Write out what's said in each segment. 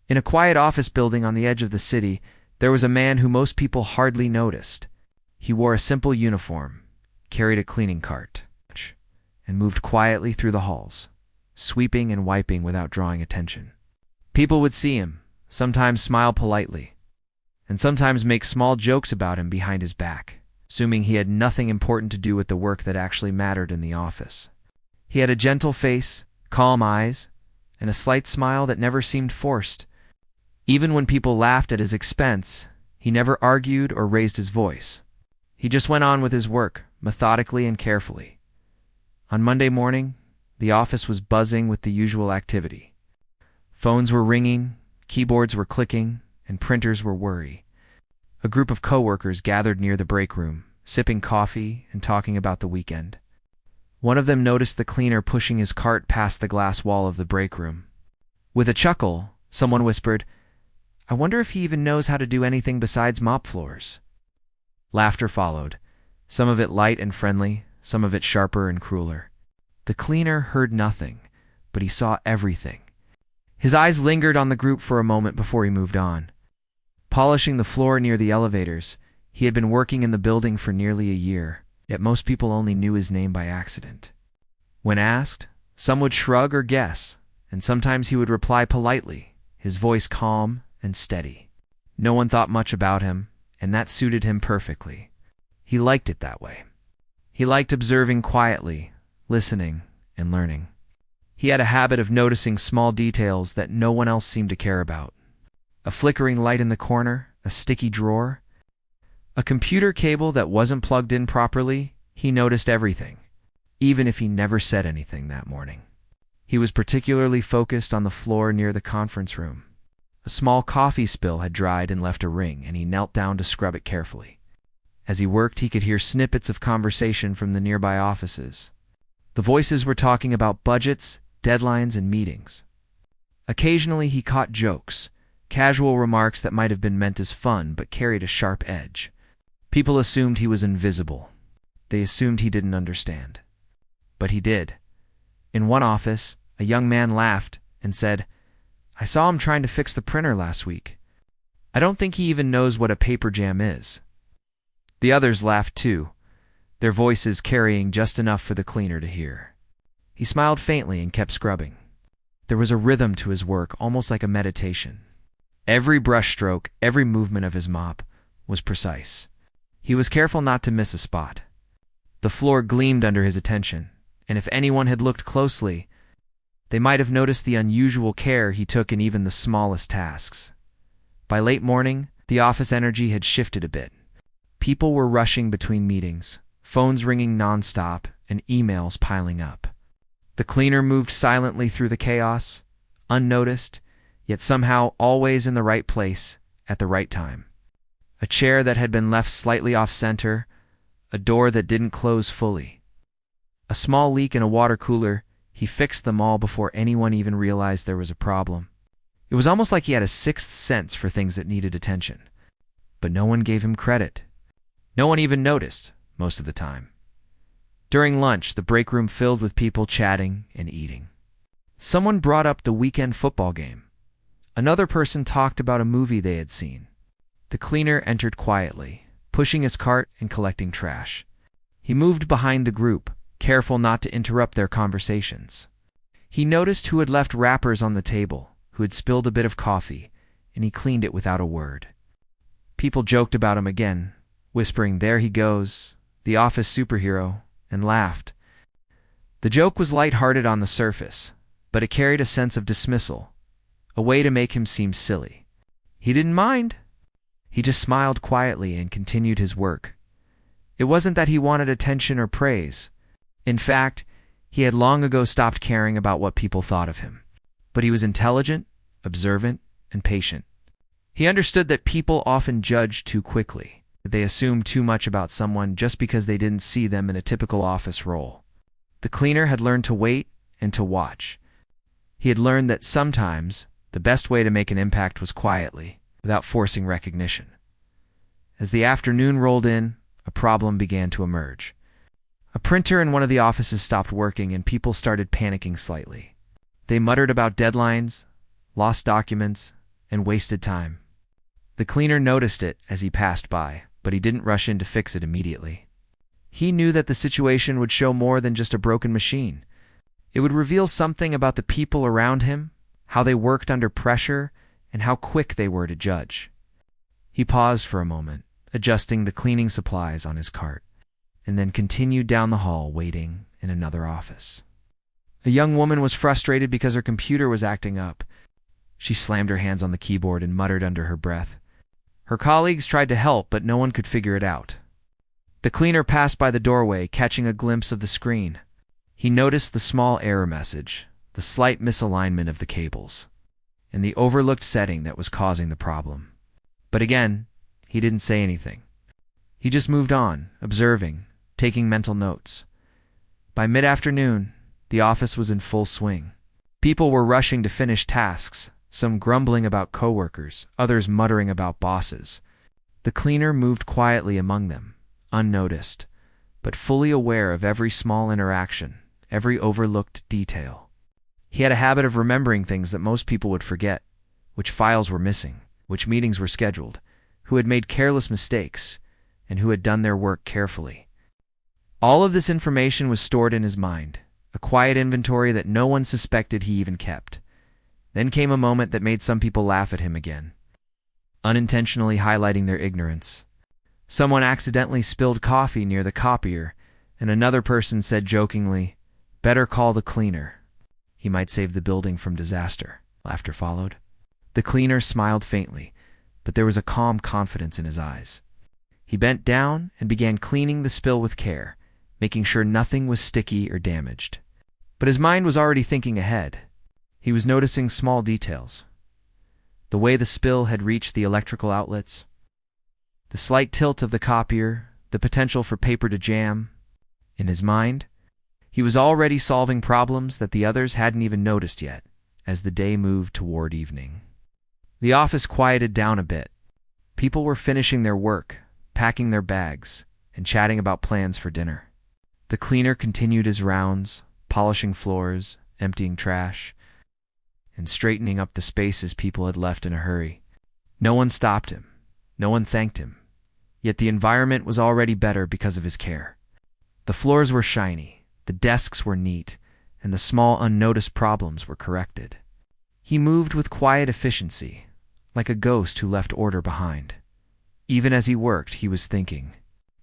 In a quiet office building on the edge of the city, there was a man who most people hardly noticed. He wore a simple uniform, carried a cleaning cart, and moved quietly through the halls, sweeping and wiping without drawing attention. People would see him, sometimes smile politely, and sometimes make small jokes about him behind his back, assuming he had nothing important to do with the work that actually mattered in the office. He had a gentle face, calm eyes, and a slight smile that never seemed forced. Even when people laughed at his expense, he never argued or raised his voice. He just went on with his work, methodically and carefully. On Monday morning, the office was buzzing with the usual activity. Phones were ringing, keyboards were clicking, and printers were whirring. A group of coworkers gathered near the break room, sipping coffee and talking about the weekend. One of them noticed the cleaner pushing his cart past the glass wall of the break room. With a chuckle, someone whispered, "I wonder if he even knows how to do anything besides mop floors." Laughter followed, some of it light and friendly, some of it sharper and crueler. The cleaner heard nothing, but he saw everything. His eyes lingered on the group for a moment before he moved on. Polishing the floor near the elevators, he had been working in the building for nearly a year, yet most people only knew his name by accident. When asked, some would shrug or guess, and sometimes he would reply politely, his voice calm and steady. No one thought much about him, and that suited him perfectly. He liked it that way. He liked observing quietly, listening, and learning. He had a habit of noticing small details that no one else seemed to care about. A flickering light in the corner, a sticky drawer, a computer cable that wasn't plugged in properly. He noticed everything, even if he never said anything that morning. He was particularly focused on the floor near the conference room. A small coffee spill had dried and left a ring, and he knelt down to scrub it carefully. As he worked, he could hear snippets of conversation from the nearby offices. The voices were talking about budgets, deadlines, and meetings. Occasionally, he caught jokes, casual remarks that might have been meant as fun but carried a sharp edge. People assumed he was invisible. They assumed he didn't understand. But he did. In one office, a young man laughed and said, "I saw him trying to fix the printer last week. I don't think he even knows what a paper jam is." The others laughed too, their voices carrying just enough for the cleaner to hear. He smiled faintly and kept scrubbing. There was a rhythm to his work, almost like a meditation. Every brushstroke, every movement of his mop was precise. He was careful not to miss a spot. The floor gleamed under his attention, and if anyone had looked closely, they might have noticed the unusual care he took in even the smallest tasks. By late morning, the office energy had shifted a bit. People were rushing between meetings, phones ringing nonstop, and emails piling up. The cleaner moved silently through the chaos, unnoticed, yet somehow always in the right place at the right time. A chair that had been left slightly off-center, a door that didn't close fully. A small leak in a water cooler. He fixed them all before anyone even realized there was a problem. It was almost like he had a sixth sense for things that needed attention. But no one gave him credit. No one even noticed, most of the time. During lunch, the break room filled with people chatting and eating. Someone brought up the weekend football game. Another person talked about a movie they had seen. The cleaner entered quietly, pushing his cart and collecting trash. He moved behind the group, careful not to interrupt their conversations. He noticed who had left wrappers on the table, who had spilled a bit of coffee, and he cleaned it without a word. People joked about him again, whispering, "There he goes, the office superhero," and laughed. The joke was light-hearted on the surface, but it carried a sense of dismissal, a way to make him seem silly. He didn't mind. He just smiled quietly and continued his work. It wasn't that he wanted attention or praise. In fact, he had long ago stopped caring about what people thought of him. But he was intelligent, observant, and patient. He understood that people often judge too quickly, that they assume too much about someone just because they didn't see them in a typical office role. The cleaner had learned to wait and to watch. He had learned that sometimes the best way to make an impact was quietly, without forcing recognition. As the afternoon rolled in, a problem began to emerge. A printer in one of the offices stopped working and people started panicking slightly. They muttered about deadlines, lost documents, and wasted time. The cleaner noticed it as he passed by, but he didn't rush in to fix it immediately. He knew that the situation would show more than just a broken machine. It would reveal something about the people around him, how they worked under pressure, and how quick they were to judge. He paused for a moment, adjusting the cleaning supplies on his cart, and then continued down the hall, waiting in another office. A young woman was frustrated because her computer was acting up. She slammed her hands on the keyboard and muttered under her breath. Her colleagues tried to help, but no one could figure it out. The cleaner passed by the doorway, catching a glimpse of the screen. He noticed the small error message, the slight misalignment of the cables, and the overlooked setting that was causing the problem. But again, he didn't say anything. He just moved on, observing, taking mental notes. By mid-afternoon, the office was in full swing. People were rushing to finish tasks, some grumbling about coworkers, others muttering about bosses. The cleaner moved quietly among them, unnoticed, but fully aware of every small interaction, every overlooked detail. He had a habit of remembering things that most people would forget, which files were missing, which meetings were scheduled, who had made careless mistakes, and who had done their work carefully. All of this information was stored in his mind, a quiet inventory that no one suspected he even kept. Then came a moment that made some people laugh at him again, unintentionally highlighting their ignorance. Someone accidentally spilled coffee near the copier, and another person said jokingly, "Better call the cleaner. He might save the building from disaster." Laughter followed. The cleaner smiled faintly, but there was a calm confidence in his eyes. He bent down and began cleaning the spill with care, making sure nothing was sticky or damaged. But his mind was already thinking ahead. He was noticing small details. The way the spill had reached the electrical outlets, the slight tilt of the copier, the potential for paper to jam. In his mind, he was already solving problems that the others hadn't even noticed yet, as the day moved toward evening. The office quieted down a bit. People were finishing their work, packing their bags, and chatting about plans for dinner. The cleaner continued his rounds, polishing floors, emptying trash, and straightening up the spaces people had left in a hurry. No one stopped him. No one thanked him. Yet the environment was already better because of his care. The floors were shiny, the desks were neat, and the small unnoticed problems were corrected. He moved with quiet efficiency, like a ghost who left order behind. Even as he worked, he was thinking.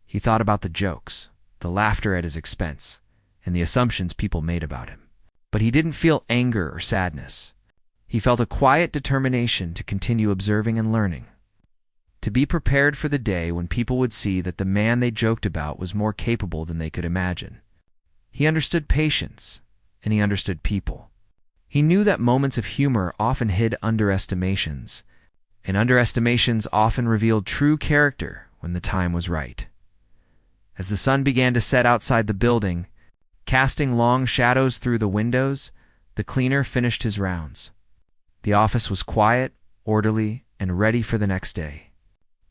He thought about the jokes, the laughter at his expense, and the assumptions people made about him. But he didn't feel anger or sadness. He felt a quiet determination to continue observing and learning, to be prepared for the day when people would see that the man they joked about was more capable than they could imagine. He understood patience, and he understood people. He knew that moments of humor often hid underestimations, and underestimations often revealed true character when the time was right. As the sun began to set outside the building, casting long shadows through the windows, the cleaner finished his rounds. The office was quiet, orderly, and ready for the next day.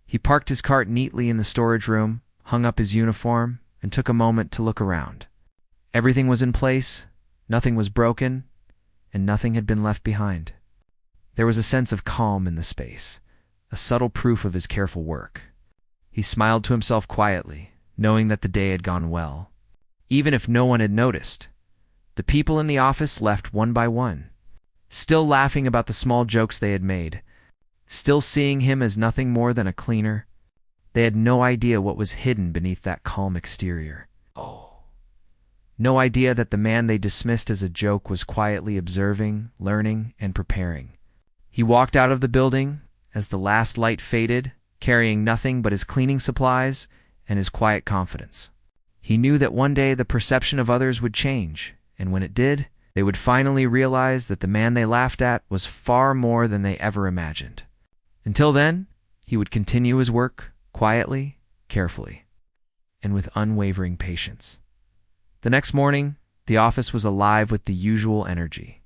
He parked his cart neatly in the storage room, hung up his uniform, and took a moment to look around. Everything was in place, nothing was broken, and nothing had been left behind. There was a sense of calm in the space, a subtle proof of his careful work. He smiled to himself quietly, knowing that the day had gone well. Even if no one had noticed, the people in the office left one by one, still laughing about the small jokes they had made, still seeing him as nothing more than a cleaner. They had no idea what was hidden beneath that calm exterior. No idea that the man they dismissed as a joke was quietly observing, learning, and preparing. He walked out of the building as the last light faded, carrying nothing but his cleaning supplies and his quiet confidence. He knew that one day the perception of others would change, and when it did, they would finally realize that the man they laughed at was far more than they ever imagined. Until then, he would continue his work quietly, carefully, and with unwavering patience. The next morning, the office was alive with the usual energy.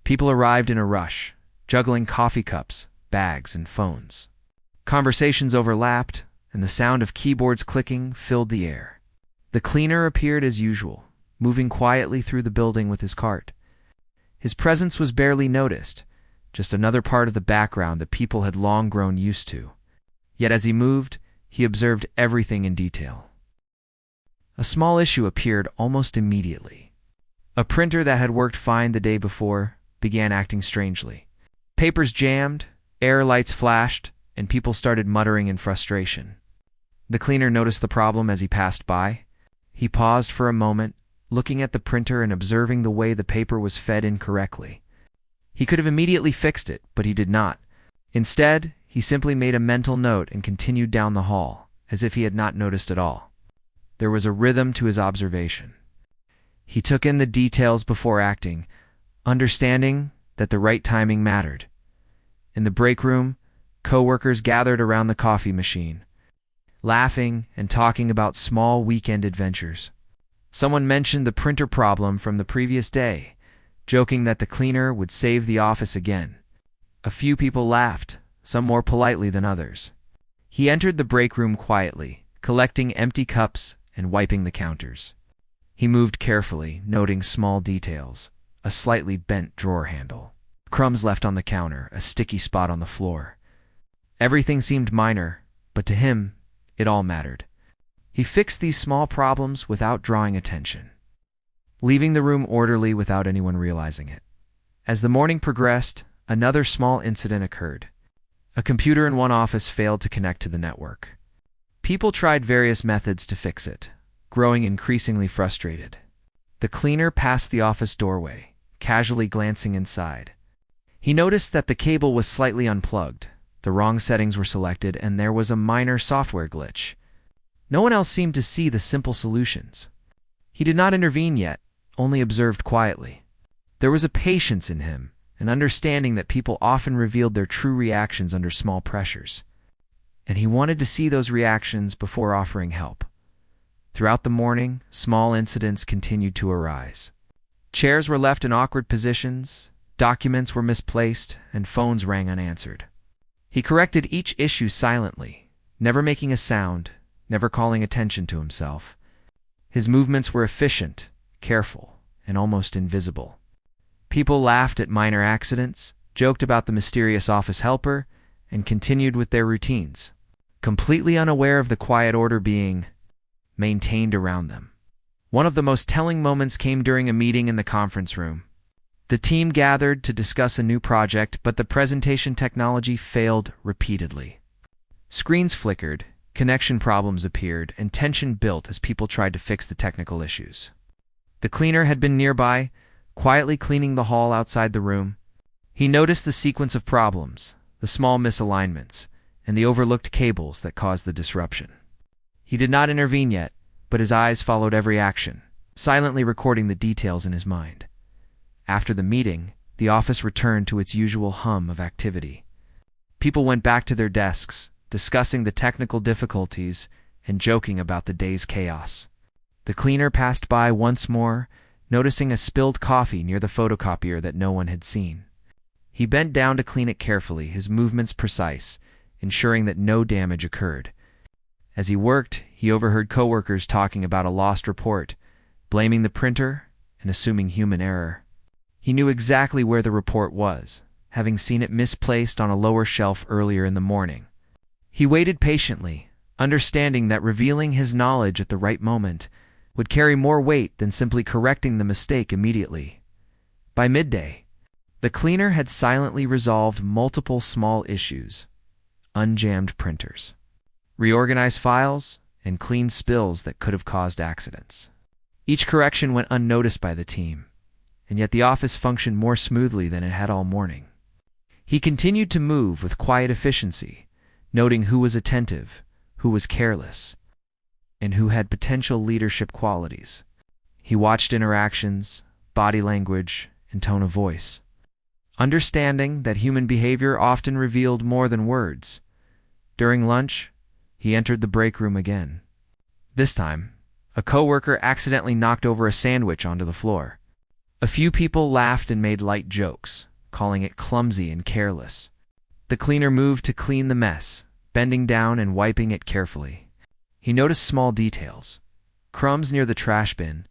People arrived in a rush, juggling coffee cups, bags, and phones. Conversations overlapped, and the sound of keyboards clicking filled the air. The cleaner appeared as usual, moving quietly through the building with his cart. His presence was barely noticed, just another part of the background that people had long grown used to. Yet as he moved, he observed everything in detail. A small issue appeared almost immediately. A printer that had worked fine the day before began acting strangely. Papers jammed, error lights flashed, and people started muttering in frustration. The cleaner noticed the problem as he passed by. He paused for a moment, looking at the printer and observing the way the paper was fed incorrectly. He could have immediately fixed it, but he did not. Instead, he simply made a mental note and continued down the hall, as if he had not noticed at all. There was a rhythm to his observation. He took in the details before acting, understanding that the right timing mattered. In the break room, co-workers gathered around the coffee machine, laughing and talking about small weekend adventures. Someone mentioned the printer problem from the previous day, joking that the cleaner would save the office again. A few people laughed, some more politely than others. He entered the break room quietly, collecting empty cups and wiping the counters. He moved carefully, noting small details, a slightly bent drawer handle, crumbs left on the counter, a sticky spot on the floor. Everything seemed minor, but to him, it all mattered. He fixed these small problems without drawing attention, leaving the room orderly without anyone realizing it. As the morning progressed, another small incident occurred. A computer in one office failed to connect to the network. People tried various methods to fix it, growing increasingly frustrated. The cleaner passed the office doorway, casually glancing inside. He noticed that the cable was slightly unplugged, the wrong settings were selected, and there was a minor software glitch. No one else seemed to see the simple solutions. He did not intervene yet, only observed quietly. There was a patience in him, an understanding that people often revealed their true reactions under small pressures. And he wanted to see those reactions before offering help. Throughout the morning, small incidents continued to arise. Chairs were left in awkward positions, documents were misplaced, and phones rang unanswered. He corrected each issue silently, never making a sound, never calling attention to himself. His movements were efficient, careful, and almost invisible. People laughed at minor accidents, joked about the mysterious office helper, and continued with their routines, completely unaware of the quiet order being maintained around them. One of the most telling moments came during a meeting in the conference room. The team gathered to discuss a new project, but the presentation technology failed repeatedly. Screens flickered, connection problems appeared, and tension built as people tried to fix the technical issues. The cleaner had been nearby, quietly cleaning the hall outside the room. He noticed the sequence of problems, the small misalignments, and the overlooked cables that caused the disruption. He did not intervene yet, but his eyes followed every action, silently recording the details in his mind. After the meeting, the office returned to its usual hum of activity. People went back to their desks, discussing the technical difficulties and joking about the day's chaos. The cleaner passed by once more, noticing a spilled coffee near the photocopier that no one had seen. He bent down to clean it carefully, his movements precise, ensuring that no damage occurred. As he worked, he overheard coworkers talking about a lost report, blaming the printer and assuming human error. He knew exactly where the report was, having seen it misplaced on a lower shelf earlier in the morning. He waited patiently, understanding that revealing his knowledge at the right moment would carry more weight than simply correcting the mistake immediately. By midday, the cleaner had silently resolved multiple small issues, unjammed printers, reorganized files, and cleaned spills that could have caused accidents. Each correction went unnoticed by the team, and yet the office functioned more smoothly than it had all morning. He continued to move with quiet efficiency, noting who was attentive, who was careless, and who had potential leadership qualities. He watched interactions, body language, and tone of voice, understanding that human behavior often revealed more than words. During lunch, he entered the break room again. This time, a coworker accidentally knocked over a sandwich onto the floor. A few people laughed and made light jokes, calling it clumsy and careless. The cleaner moved to clean the mess, bending down and wiping it carefully. He noticed small details: crumbs near the trash bin,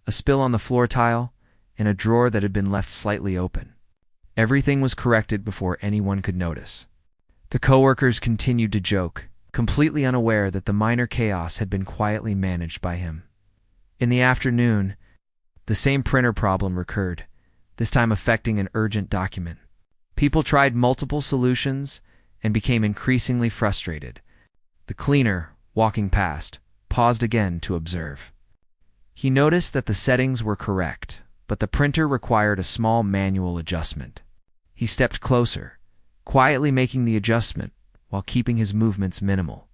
a spill on the floor tile, and a drawer that had been left slightly open. Everything was corrected before anyone could notice. The coworkers continued to joke, completely unaware that the minor chaos had been quietly managed by him. In the afternoon, the same printer problem recurred, this time affecting an urgent document. People tried multiple solutions and became increasingly frustrated. The cleaner, walking past, paused again to observe. He noticed that the settings were correct, but the printer required a small manual adjustment. He stepped closer, quietly making the adjustment while keeping his movements minimal.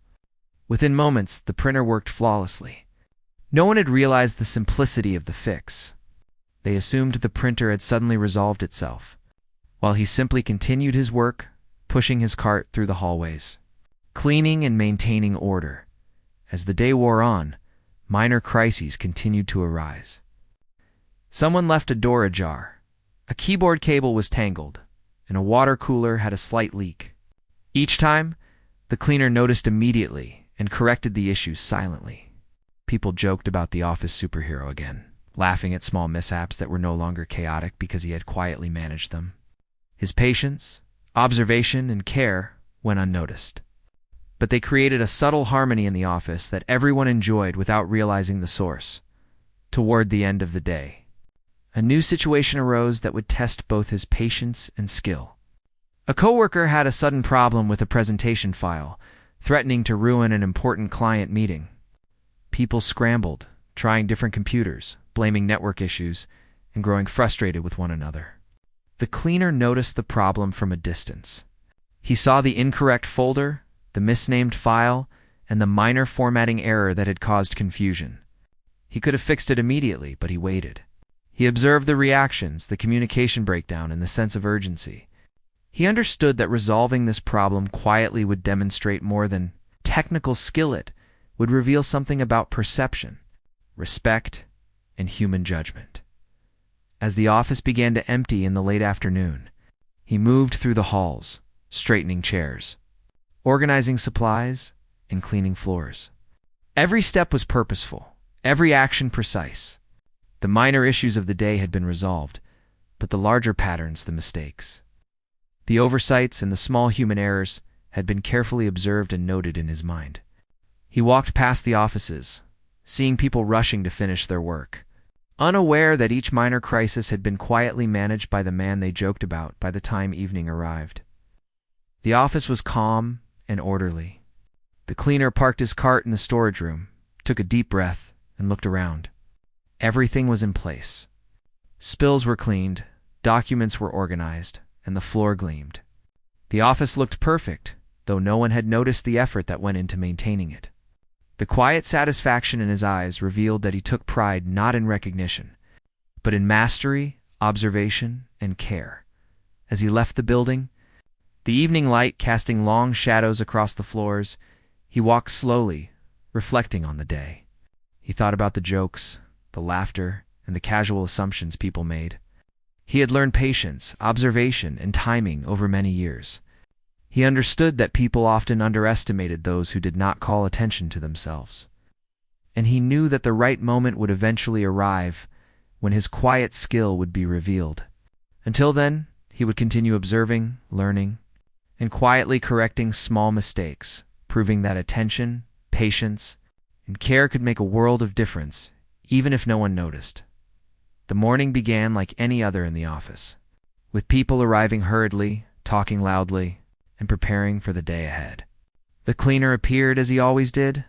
Within moments, the printer worked flawlessly. No one had realized the simplicity of the fix. They assumed the printer had suddenly resolved itself, while he simply continued his work, pushing his cart through the hallways, cleaning and maintaining order. As the day wore on, minor crises continued to arise. Someone left a door ajar, a keyboard cable was tangled, and a water cooler had a slight leak. Each time, the cleaner noticed immediately and corrected the issues silently. People joked about the office superhero again, laughing at small mishaps that were no longer chaotic because he had quietly managed them. His patience, observation, and care went unnoticed. But they created a subtle harmony in the office that everyone enjoyed without realizing the source. Toward the end of the day, a new situation arose that would test both his patience and skill. A coworker had a sudden problem with a presentation file, threatening to ruin an important client meeting. People scrambled, trying different computers, blaming network issues, and growing frustrated with one another. The cleaner noticed the problem from a distance. He saw the incorrect folder, the misnamed file, and the minor formatting error that had caused confusion. He could have fixed it immediately, but he waited. He observed the reactions, the communication breakdown, and the sense of urgency. He understood that resolving this problem quietly would demonstrate more than technical skill. It would reveal something about perception, respect, and human judgment. As the office began to empty in the late afternoon, he moved through the halls, straightening chairs, organizing supplies, and cleaning floors. Every step was purposeful, every action precise. The minor issues of the day had been resolved, but the larger patterns, the mistakes, the oversights, and the small human errors had been carefully observed and noted in his mind. He walked past the offices, seeing people rushing to finish their work, unaware that each minor crisis had been quietly managed by the man they joked about by the time evening arrived. The office was calm and orderly. The cleaner parked his cart in the storage room, took a deep breath, and looked around. Everything was in place. Spills were cleaned, documents were organized, and the floor gleamed. The office looked perfect, though no one had noticed the effort that went into maintaining it. The quiet satisfaction in his eyes revealed that he took pride not in recognition, but in mastery, observation, and care. As he left the building, the evening light casting long shadows across the floors, he walked slowly, reflecting on the day. He thought about the jokes, the laughter, and the casual assumptions people made. He had learned patience, observation, and timing over many years. He understood that people often underestimated those who did not call attention to themselves. And he knew that the right moment would eventually arrive when his quiet skill would be revealed. Until then, he would continue observing, learning, and quietly correcting small mistakes, proving that attention, patience, and care could make a world of difference, even if no one noticed. The morning began like any other in the office, with people arriving hurriedly, talking loudly, and preparing for the day ahead. The cleaner appeared as he always did,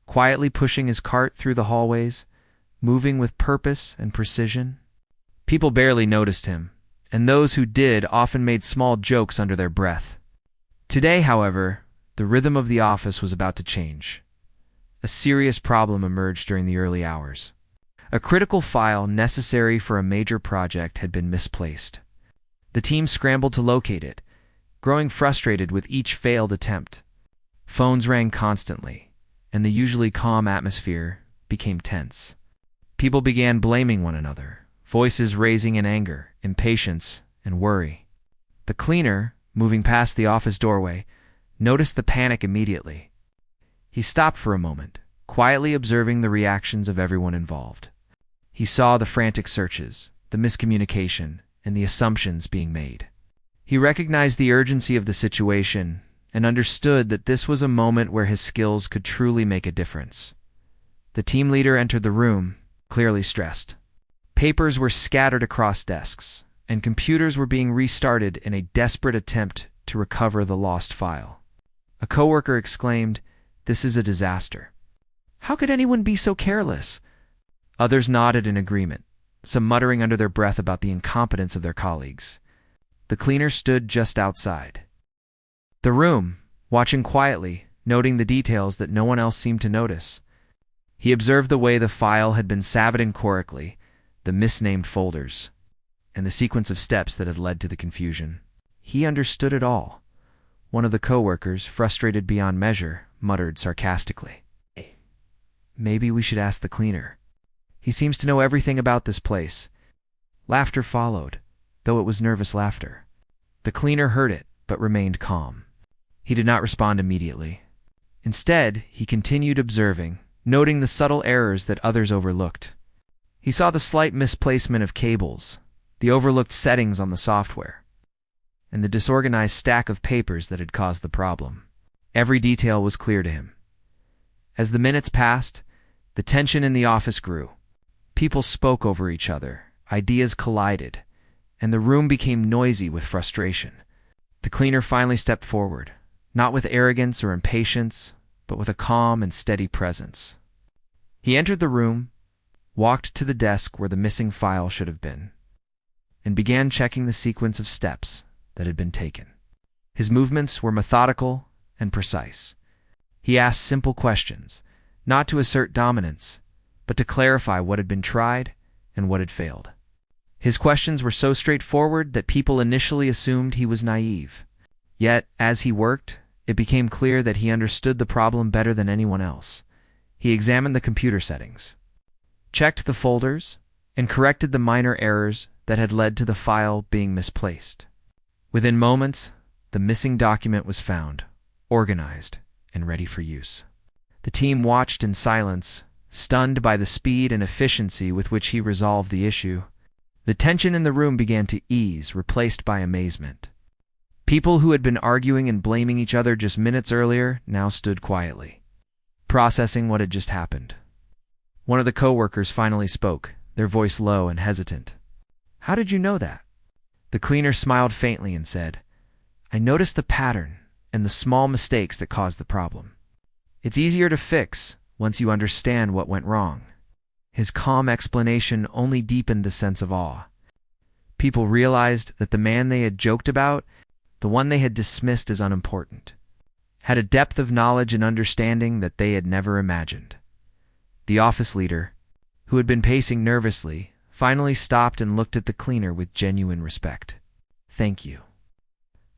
quietly pushing his cart through the hallways, moving with purpose and precision. People barely noticed him, and those who did often made small jokes under their breath. Today, however, the rhythm of the office was about to change. A serious problem emerged during the early hours. A critical file necessary for a major project had been misplaced. The team scrambled to locate it, growing frustrated with each failed attempt. Phones rang constantly, and the usually calm atmosphere became tense. People began blaming one another, voices raising in anger, impatience, and worry. The cleaner, moving past the office doorway, noticed the panic immediately. He stopped for a moment, quietly observing the reactions of everyone involved. He saw the frantic searches, the miscommunication, and the assumptions being made. He recognized the urgency of the situation and understood that this was a moment where his skills could truly make a difference. The team leader entered the room, clearly stressed. Papers were scattered across desks, and computers were being restarted in a desperate attempt to recover the lost file. A coworker exclaimed, "This is a disaster. How could anyone be so careless?" Others nodded in agreement, some muttering under their breath about the incompetence of their colleagues. The cleaner stood just outside the room, watching quietly, noting the details that no one else seemed to notice. He observed the way the file had been saved incorrectly, the misnamed folders, and the sequence of steps that had led to the confusion. He understood it all. One of the coworkers, frustrated beyond measure, muttered sarcastically, "Maybe we should ask the cleaner. He seems to know everything about this place." Laughter followed, though it was nervous laughter. The cleaner heard it, but remained calm. He did not respond immediately. Instead, he continued observing, noting the subtle errors that others overlooked. He saw the slight misplacement of cables, the overlooked settings on the software, and the disorganized stack of papers that had caused the problem. Every detail was clear to him. As the minutes passed, the tension in the office grew. People spoke over each other, ideas collided, and the room became noisy with frustration. The cleaner finally stepped forward, not with arrogance or impatience, but with a calm and steady presence. He entered the room, walked to the desk where the missing file should have been, and began checking the sequence of steps that had been taken. His movements were methodical and precise. He asked simple questions, not to assert dominance, but to clarify what had been tried and what had failed. His questions were so straightforward that people initially assumed he was naive. Yet, as he worked, it became clear that he understood the problem better than anyone else. He examined the computer settings, checked the folders, and corrected the minor errors that had led to the file being misplaced. Within moments, the missing document was found, organized, and ready for use. The team watched in silence, stunned by the speed and efficiency with which he resolved the issue. The tension in the room began to ease, replaced by amazement. People who had been arguing and blaming each other just minutes earlier now stood quietly, processing what had just happened. One of the coworkers finally spoke, their voice low and hesitant. "How did you know that?" The cleaner smiled faintly and said, "I noticed the pattern and the small mistakes that caused the problem. It's easier to fix once you understand what went wrong." His calm explanation only deepened the sense of awe. People realized that the man they had joked about, the one they had dismissed as unimportant, had a depth of knowledge and understanding that they had never imagined. The office leader, who had been pacing nervously, finally stopped and looked at the cleaner with genuine respect. "Thank you.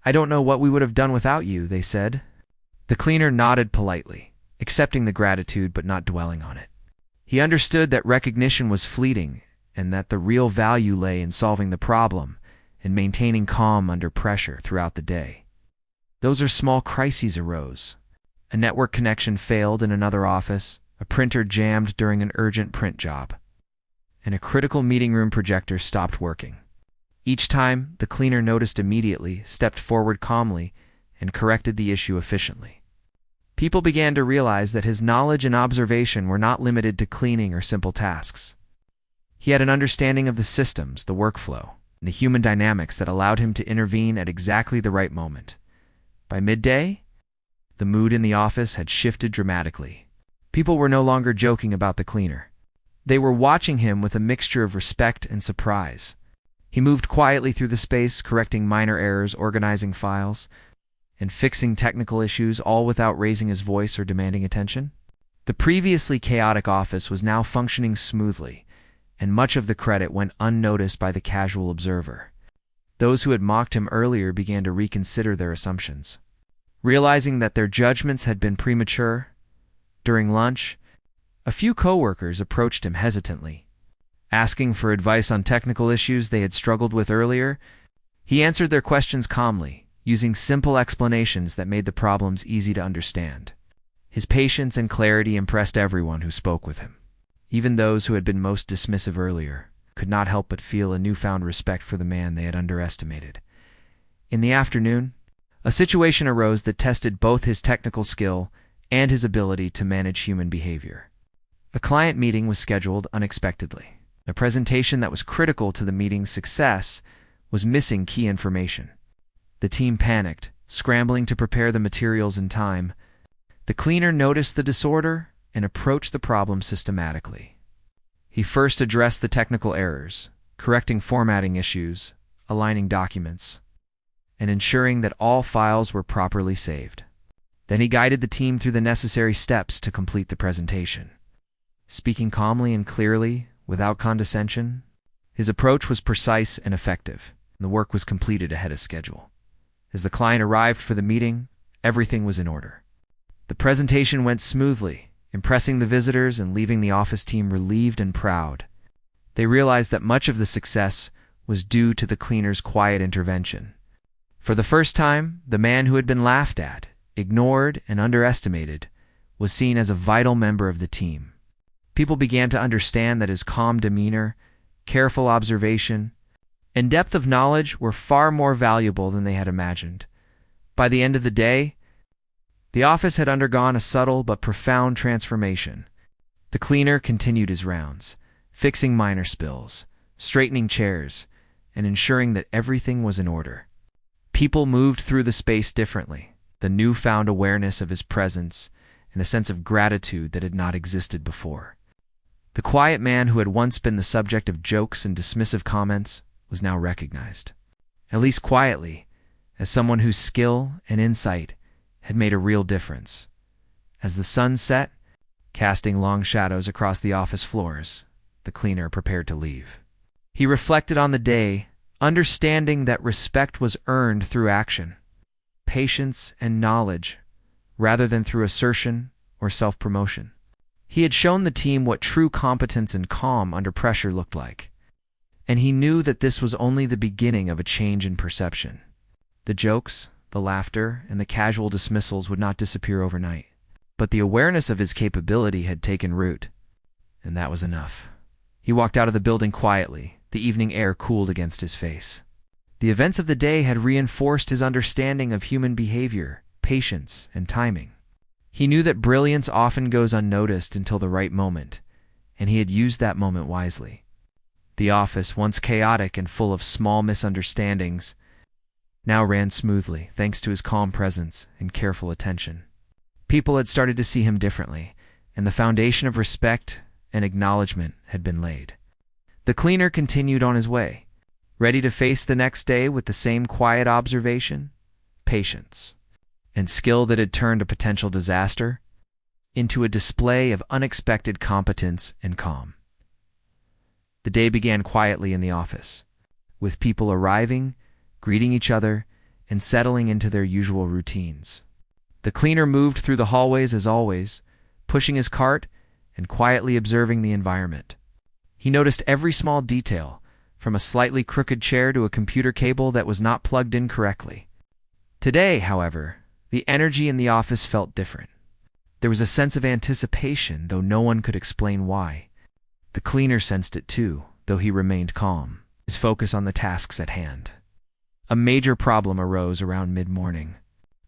I don't know what we would have done without you," they said. The cleaner nodded politely, accepting the gratitude but not dwelling on it. He understood that recognition was fleeting and that the real value lay in solving the problem and maintaining calm under pressure throughout the day. Those are small crises arose. A network connection failed in another office, a printer jammed during an urgent print job, and a critical meeting room projector stopped working. Each time, the cleaner noticed immediately, stepped forward calmly, and corrected the issue efficiently. People began to realize that his knowledge and observation were not limited to cleaning or simple tasks. He had an understanding of the systems, the workflow, and the human dynamics that allowed him to intervene at exactly the right moment. By midday, the mood in the office had shifted dramatically. People were no longer joking about the cleaner. They were watching him with a mixture of respect and surprise. He moved quietly through the space, correcting minor errors, organizing files, and fixing technical issues, all without raising his voice or demanding attention. The previously chaotic office was now functioning smoothly, and much of the credit went unnoticed by the casual observer. Those who had mocked him earlier began to reconsider their assumptions. Realizing that their judgments had been premature, during lunch, a few coworkers approached him hesitantly. Asking for advice on technical issues they had struggled with earlier, he answered their questions calmly, using simple explanations that made the problems easy to understand. His patience and clarity impressed everyone who spoke with him. Even those who had been most dismissive earlier could not help but feel a newfound respect for the man they had underestimated. In the afternoon, a situation arose that tested both his technical skill and his ability to manage human behavior. A client meeting was scheduled unexpectedly. A presentation that was critical to the meeting's success was missing key information. The team panicked, scrambling to prepare the materials in time. The cleaner noticed the disorder and approached the problem systematically. He first addressed the technical errors, correcting formatting issues, aligning documents, and ensuring that all files were properly saved. Then he guided the team through the necessary steps to complete the presentation. Speaking calmly and clearly, without condescension, his approach was precise and effective, and the work was completed ahead of schedule. As the client arrived for the meeting, everything was in order. The presentation went smoothly, impressing the visitors and leaving the office team relieved and proud. They realized that much of the success was due to the cleaner's quiet intervention. For the first time, the man who had been laughed at, ignored, and underestimated was seen as a vital member of the team. People began to understand that his calm demeanor, careful observation, and depth of knowledge were far more valuable than they had imagined. By the end of the day, the office had undergone a subtle but profound transformation. The cleaner continued his rounds, fixing minor spills, straightening chairs, and ensuring that everything was in order. People moved through the space differently, the newfound awareness of his presence and a sense of gratitude that had not existed before. The quiet man who had once been the subject of jokes and dismissive comments was now recognized, at least quietly, as someone whose skill and insight had made a real difference. As the sun set, casting long shadows across the office floors, the cleaner prepared to leave. He reflected on the day, understanding that respect was earned through action, patience and knowledge, rather than through assertion or self-promotion. He had shown the team what true competence and calm under pressure looked like, and he knew that this was only the beginning of a change in perception. The jokes, the laughter, and the casual dismissals would not disappear overnight, but the awareness of his capability had taken root, and that was enough. He walked out of the building quietly, the evening air cooled against his face. The events of the day had reinforced his understanding of human behavior, patience, and timing. He knew that brilliance often goes unnoticed until the right moment, and he had used that moment wisely. The office, once chaotic and full of small misunderstandings, now ran smoothly thanks to his calm presence and careful attention. People had started to see him differently, and the foundation of respect and acknowledgement had been laid. The cleaner continued on his way, ready to face the next day with the same quiet observation, patience, and skill that had turned a potential disaster into a display of unexpected competence and calm. The day began quietly in the office, with people arriving, greeting each other, and settling into their usual routines. The cleaner moved through the hallways as always, pushing his cart and quietly observing the environment. He noticed every small detail, from a slightly crooked chair to a computer cable that was not plugged in correctly. Today, however, the energy in the office felt different. There was a sense of anticipation, though no one could explain why. The cleaner sensed it too, though he remained calm, his focus on the tasks at hand. A major problem arose around mid-morning.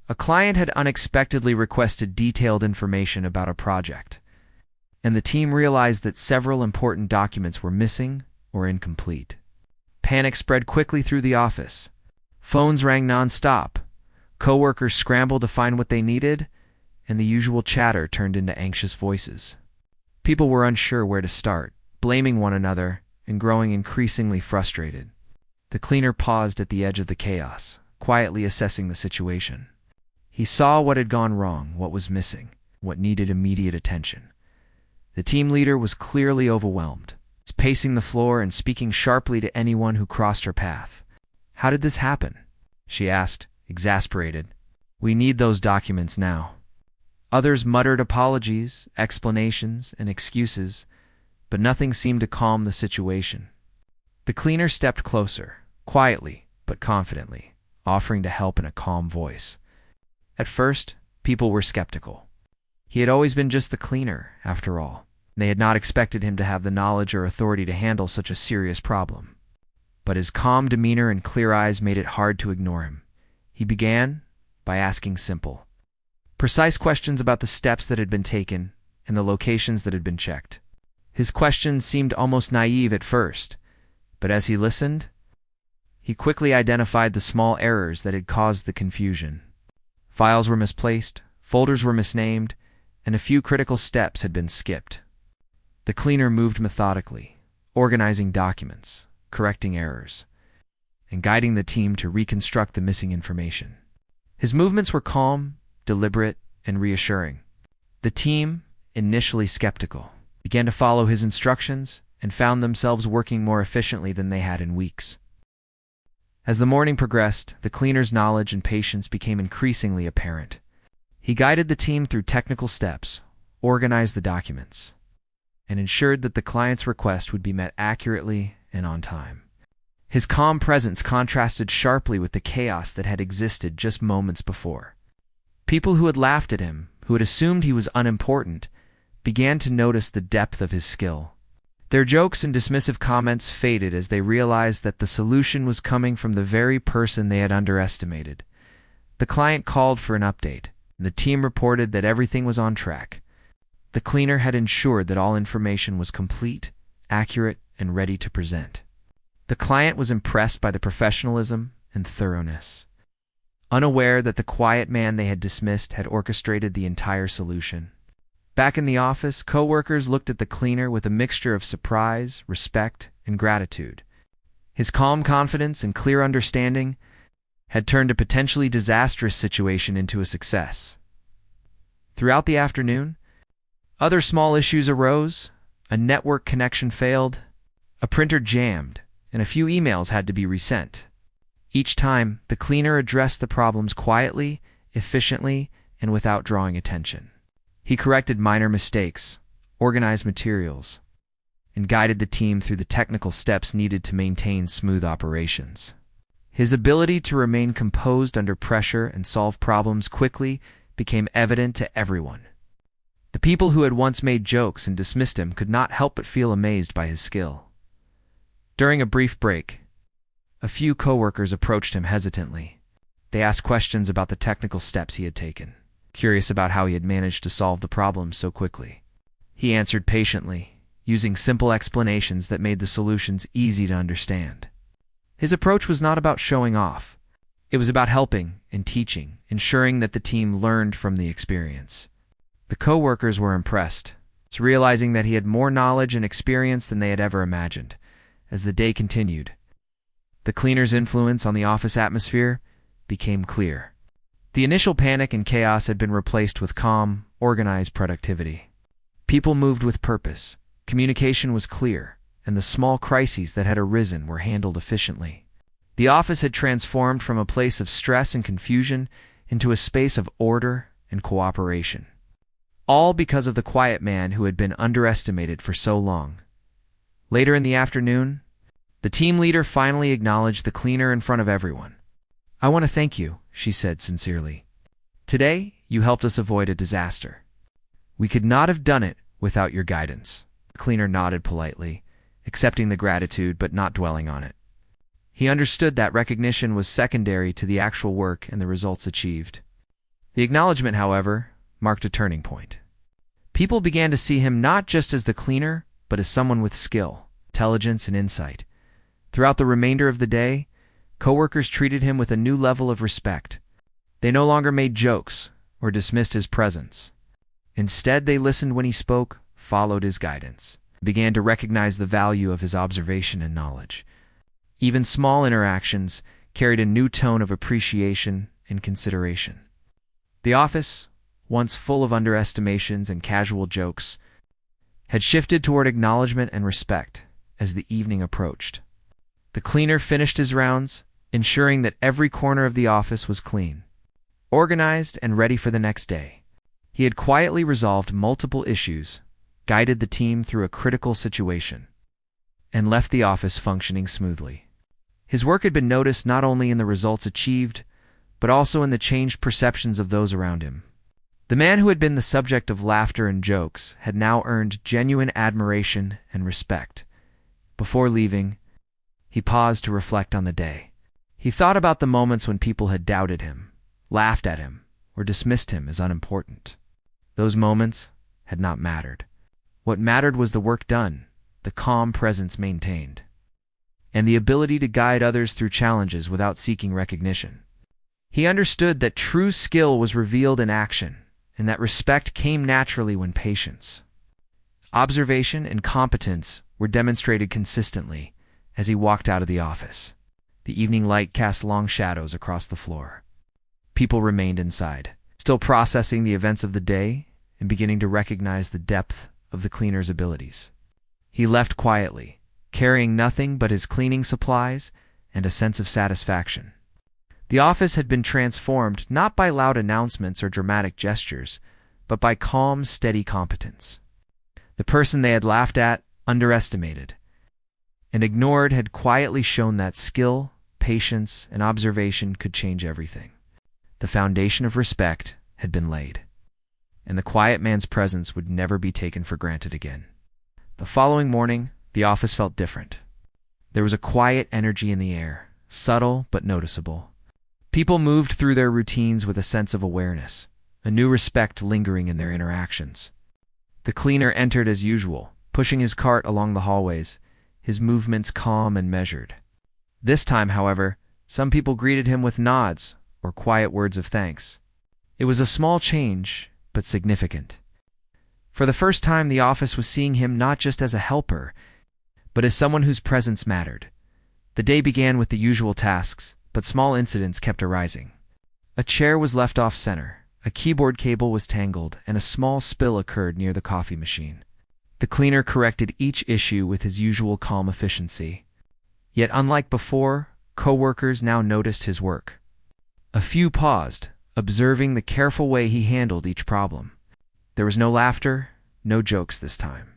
A client had unexpectedly requested detailed information about a project, and the team realized that several important documents were missing or incomplete. Panic spread quickly through the office. Phones rang non-stop. Coworkers scrambled to find what they needed, and the usual chatter turned into anxious voices. People were unsure where to start, blaming one another and growing increasingly frustrated. The cleaner paused at the edge of the chaos, quietly assessing the situation. He saw what had gone wrong, what was missing, what needed immediate attention. The team leader was clearly overwhelmed, pacing the floor and speaking sharply to anyone who crossed her path. "How did this happen?" she asked, exasperated. "We need those documents now." Others muttered apologies, explanations, and excuses, but nothing seemed to calm the situation. The cleaner stepped closer, quietly but confidently, offering to help in a calm voice. At first, people were skeptical. He had always been just the cleaner, after all. They had not expected him to have the knowledge or authority to handle such a serious problem. But his calm demeanor and clear eyes made it hard to ignore him. He began by asking simple, precise questions about the steps that had been taken and the locations that had been checked. His questions seemed almost naive at first, but as he listened, he quickly identified the small errors that had caused the confusion. Files were misplaced, folders were misnamed, and a few critical steps had been skipped. The cleaner moved methodically, organizing documents, correcting errors, and guiding the team to reconstruct the missing information. His movements were calm, deliberate, and reassuring. The team, initially skeptical, began to follow his instructions and found themselves working more efficiently than they had in weeks. As the morning progressed, the cleaner's knowledge and patience became increasingly apparent. He guided the team through technical steps, organized the documents, and ensured that the client's request would be met accurately and on time. His calm presence contrasted sharply with the chaos that had existed just moments before. People who had laughed at him, who had assumed he was unimportant, began to notice the depth of his skill. Their jokes and dismissive comments faded as they realized that the solution was coming from the very person they had underestimated. The client called for an update, and the team reported that everything was on track. The cleaner had ensured that all information was complete, accurate, and ready to present. The client was impressed by the professionalism and thoroughness, unaware that the quiet man they had dismissed had orchestrated the entire solution. Back in the office, coworkers looked at the cleaner with a mixture of surprise, respect, and gratitude. His calm confidence and clear understanding had turned a potentially disastrous situation into a success. Throughout the afternoon, other small issues arose. A network connection failed, a printer jammed, and a few emails had to be resent. Each time, the cleaner addressed the problems quietly, efficiently, and without drawing attention. He corrected minor mistakes, organized materials, and guided the team through the technical steps needed to maintain smooth operations. His ability to remain composed under pressure and solve problems quickly became evident to everyone. The people who had once made jokes and dismissed him could not help but feel amazed by his skill. During a brief break, a few coworkers approached him hesitantly. They asked questions about the technical steps he had taken, curious about how he had managed to solve the problem so quickly. He answered patiently, using simple explanations that made the solutions easy to understand. His approach was not about showing off. It was about helping and teaching, ensuring that the team learned from the experience. The coworkers were impressed, realizing that he had more knowledge and experience than they had ever imagined. As the day continued, the cleaner's influence on the office atmosphere became clear. The initial panic and chaos had been replaced with calm, organized productivity. People moved with purpose, communication was clear, and the small crises that had arisen were handled efficiently. The office had transformed from a place of stress and confusion into a space of order and cooperation. All because of the quiet man who had been underestimated for so long. Later in the afternoon, the team leader finally acknowledged the cleaner in front of everyone. "I want to thank you," she said sincerely. "Today, you helped us avoid a disaster. We could not have done it without your guidance." The cleaner nodded politely, accepting the gratitude but not dwelling on it. He understood that recognition was secondary to the actual work and the results achieved. The acknowledgement, however, marked a turning point. People began to see him not just as the cleaner, but as someone with skill, intelligence, and insight. Throughout the remainder of the day, coworkers treated him with a new level of respect. They no longer made jokes or dismissed his presence. Instead, they listened when he spoke, followed his guidance, and began to recognize the value of his observation and knowledge. Even small interactions carried a new tone of appreciation and consideration. The office, once full of underestimations and casual jokes, had shifted toward acknowledgement and respect as the evening approached. The cleaner finished his rounds, ensuring that every corner of the office was clean, organized, and ready for the next day. He had quietly resolved multiple issues, guided the team through a critical situation, and left the office functioning smoothly. His work had been noticed not only in the results achieved, but also in the changed perceptions of those around him. The man who had been the subject of laughter and jokes had now earned genuine admiration and respect. Before leaving, he paused to reflect on the day. He thought about the moments when people had doubted him, laughed at him, or dismissed him as unimportant. Those moments had not mattered. What mattered was the work done, the calm presence maintained, and the ability to guide others through challenges without seeking recognition. He understood that true skill was revealed in action, and that respect came naturally when patience, observation, and competence were demonstrated consistently as he walked out of the office. The evening light cast long shadows across the floor. People remained inside, still processing the events of the day and beginning to recognize the depth of the cleaner's abilities. He left quietly, carrying nothing but his cleaning supplies and a sense of satisfaction. The office had been transformed not by loud announcements or dramatic gestures, but by calm, steady competence. The person they had laughed at, underestimated, and ignored had quietly shown that skill, patience, and observation could change everything. The foundation of respect had been laid, and the quiet man's presence would never be taken for granted again. The following morning, the office felt different. There was a quiet energy in the air, subtle but noticeable. People moved through their routines with a sense of awareness, a new respect lingering in their interactions. The cleaner entered as usual, pushing his cart along the hallways, his movements calm and measured. This time, however, some people greeted him with nods or quiet words of thanks. It was a small change, but significant. For the first time, the office was seeing him not just as a helper, but as someone whose presence mattered. The day began with the usual tasks, but small incidents kept arising. A chair was left off-center, a keyboard cable was tangled, and a small spill occurred near the coffee machine. The cleaner corrected each issue with his usual calm efficiency. Yet unlike before, co-workers now noticed his work. A few paused, observing the careful way he handled each problem. There was no laughter, no jokes this time.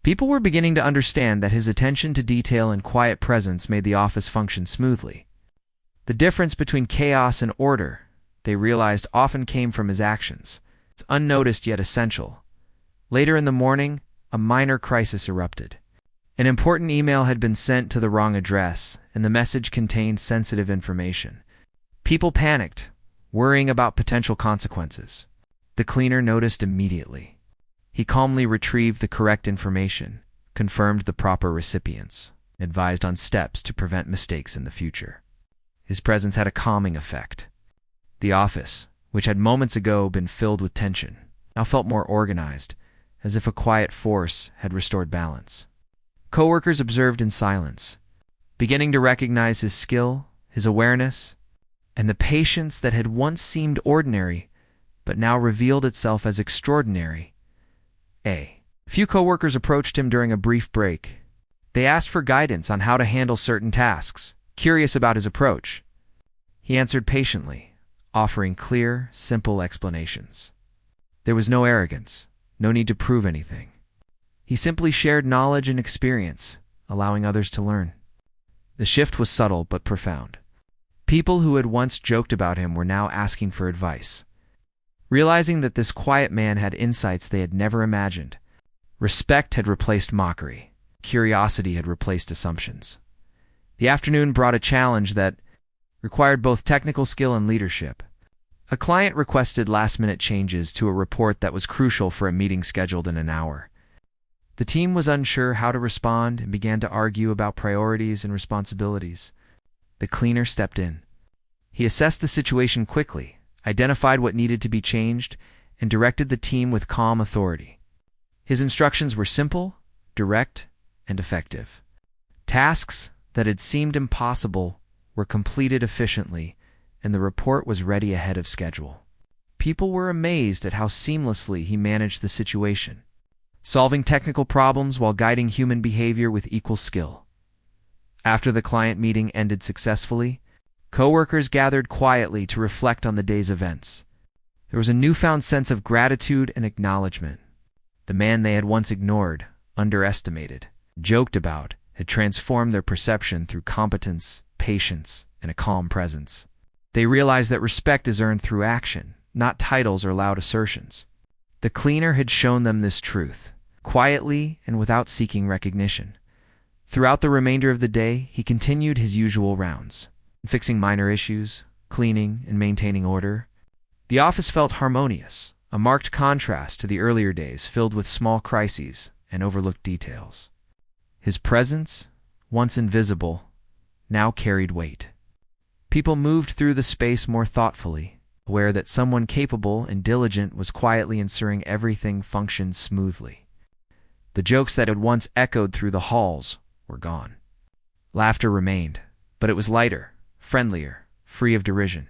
People were beginning to understand that his attention to detail and quiet presence made the office function smoothly. The difference between chaos and order, they realized, often came from his actions. It's unnoticed yet essential. Later in the morning, a minor crisis erupted. An important email had been sent to the wrong address, and the message contained sensitive information. People panicked, worrying about potential consequences. The cleaner noticed immediately. He calmly retrieved the correct information, confirmed the proper recipients, and advised on steps to prevent mistakes in the future. His presence had a calming effect. The office, which had moments ago been filled with tension, now felt more organized, as if a quiet force had restored balance. Coworkers observed in silence, beginning to recognize his skill, his awareness, and the patience that had once seemed ordinary, but now revealed itself as extraordinary. A few coworkers approached him during a brief break. They asked for guidance on how to handle certain tasks, curious about his approach. He answered patiently, offering clear, simple explanations. There was no arrogance, no need to prove anything. He simply shared knowledge and experience, allowing others to learn. The shift was subtle but profound. People who had once joked about him were now asking for advice, realizing that this quiet man had insights they had never imagined. Respect had replaced mockery. Curiosity had replaced assumptions. The afternoon brought a challenge that required both technical skill and leadership. A client requested last-minute changes to a report that was crucial for a meeting scheduled in an hour. The team was unsure how to respond and began to argue about priorities and responsibilities. The cleaner stepped in. He assessed the situation quickly, identified what needed to be changed, and directed the team with calm authority. His instructions were simple, direct, and effective. Tasks that had seemed impossible were completed efficiently, and the report was ready ahead of schedule. People were amazed at how seamlessly he managed the situation, solving technical problems while guiding human behavior with equal skill. After the client meeting ended successfully, coworkers gathered quietly to reflect on the day's events. There was a newfound sense of gratitude and acknowledgement. The man they had once ignored, underestimated, joked about, had transformed their perception through competence, patience, and a calm presence. They realized that respect is earned through action, not titles or loud assertions. The cleaner had shown them this truth, quietly and without seeking recognition. Throughout the remainder of the day, he continued his usual rounds, fixing minor issues, cleaning and maintaining order. The office felt harmonious, a marked contrast to the earlier days filled with small crises and overlooked details. His presence, once invisible, now carried weight. People moved through the space more thoughtfully, aware that someone capable and diligent was quietly ensuring everything functioned smoothly. The jokes that had once echoed through the halls were gone. Laughter remained, but it was lighter, friendlier, free of derision.